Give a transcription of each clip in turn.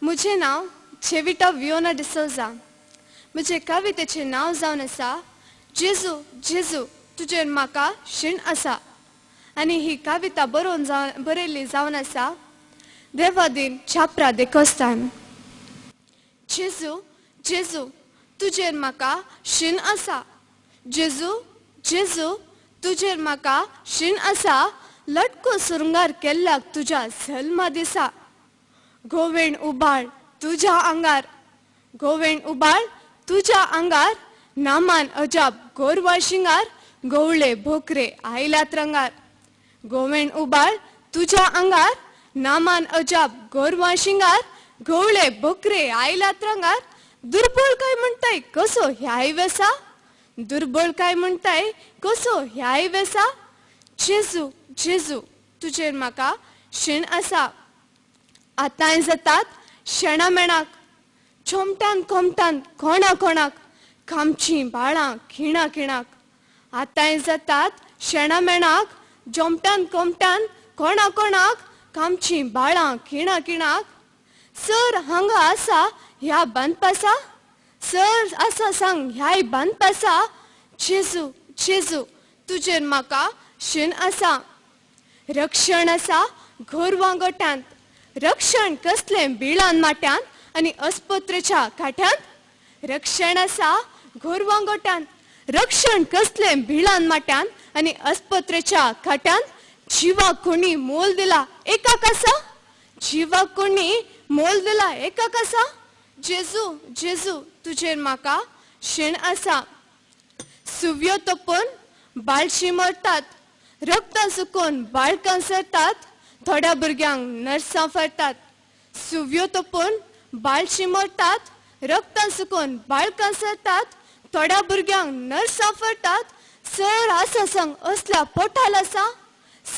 मुझे नाव जेविटा वियोना डिसोजा. मुझे कवितेचे नाव जावन आसा जेजू जेजू तुजेर म्हाका शीण आसा. आनी ही कविता बरयल्ली जावन आसा देवादीन छाप्रा दे कोस्तान. जेजू जेजू तुजेर म्हाका शीण आसा. जेजू जेजू तुजेर म्हाका शीण आसा. लटको सुरंगार केल्ल्याक तुज्या जल्मा दिसा. गोवेण उबाळ तुज्या आंगार. गोवेण उबाळ तुज्या आंगार. नामान अजाब गोरवा शिंगार. गवळे भोकरे आयल्यात रंगार. गोवेण उबाळ तुज्या आंगार. नामान अजाब गोरवा शिंगार. गवळे भोकरे आयल्यात रंगार. दुर्बळ काय म्हणताय कसो ह्याय वेसा. दुर्बळ काय म्हणताय कसो ह्याय वेसा. जेजू जेजू तुजेर म्हाका शीण आसा. आतांय जातात शेणा मेणाक. चोमटान कोमटान कोणा कोणाक. कामची बाळां खिणा खिणाक. आतांय जातात शेणा मेणाक. जोमटान कोमटान कोणा कोणाक. कामची बाळां खिणा खिणाक. सर हांगा आसा ह्या बांदपासा. सर आसा सांग ह्याय बांदपासा. जेजू जेजू तुजेर म्हाका शीण आसा. रक्षण आसा गोरवां गोट्यांत. रक्षण कसलें बिळान माट्यान आनी अस्पत्रेच्या काट्यान. रक्षण आसा गोरवां गोट्यान. रक्षण कसलें बिळान माट्यान आनी अस्पत्रेच्या काट्यान. जिवाक कोणी मोल दिला एका कसा. जिवाक कोणी मोल दिला एका कसा. जेजू जेजू तुजेर म्हाका शीण आसा. सुव्यो तोपून बाळशी मरतात. रक्त सुकून बाळकां सरतात. थोड्या भुरग्यांक नर्सां फरतात. सुव्यो तोपून बाळशी मरतात. रक्त सुकून बाळकां सरतात. थोड्या भुरग्यांक नर्सां फरतात. सर आसा सांग असल्या पोटाल आसा.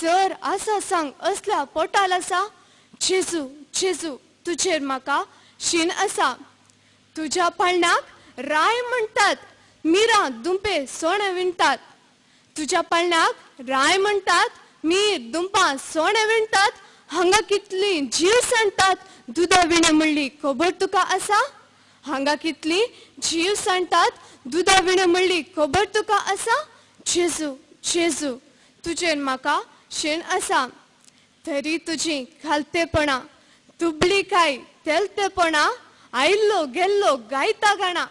सर आसा सांग असल्या पोटाल आसा. जेजू जेजू तुजेर म्हाका शीण आसा. तुज्या पाळण्याक राय म्हणटात. मिरां दुंपे सोणे विणटात. तुज्या पाळण्याक राय म्हणटात. मीर दुंपां सोणे विणटात. हांगा कितली जीव सांडटात. दुदा विणे म्हणली खबर तुका आसा. हांगा कितली जीव सांडटात. दुदा विणे म्हणली खबर तुका आसा. जेजू जेजू तुजेर म्हाका शीण आसा. तरी तुजी खालतेपणां तुबली काय तेलतेपणां. आयिल्लो गेल्लो गायता गाणा.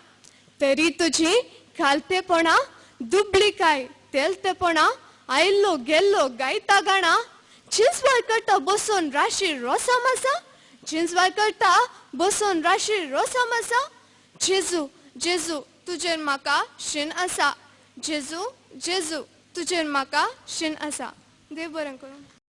तरी तुजी खालतेपणां दुबली काय तेलतेपणां. आयिल्लो गेल्लो गायता गाणा. चिंचवाय करता बसून राशीर रोसा मासा. चिंचवाय करता बसून राशीर रोसा मासा. जेजू जेजू तुजेर म्हाका शीण आसा. जेजू जेजू तुजेर म्हाका शीण आसा. देव बरें करूं.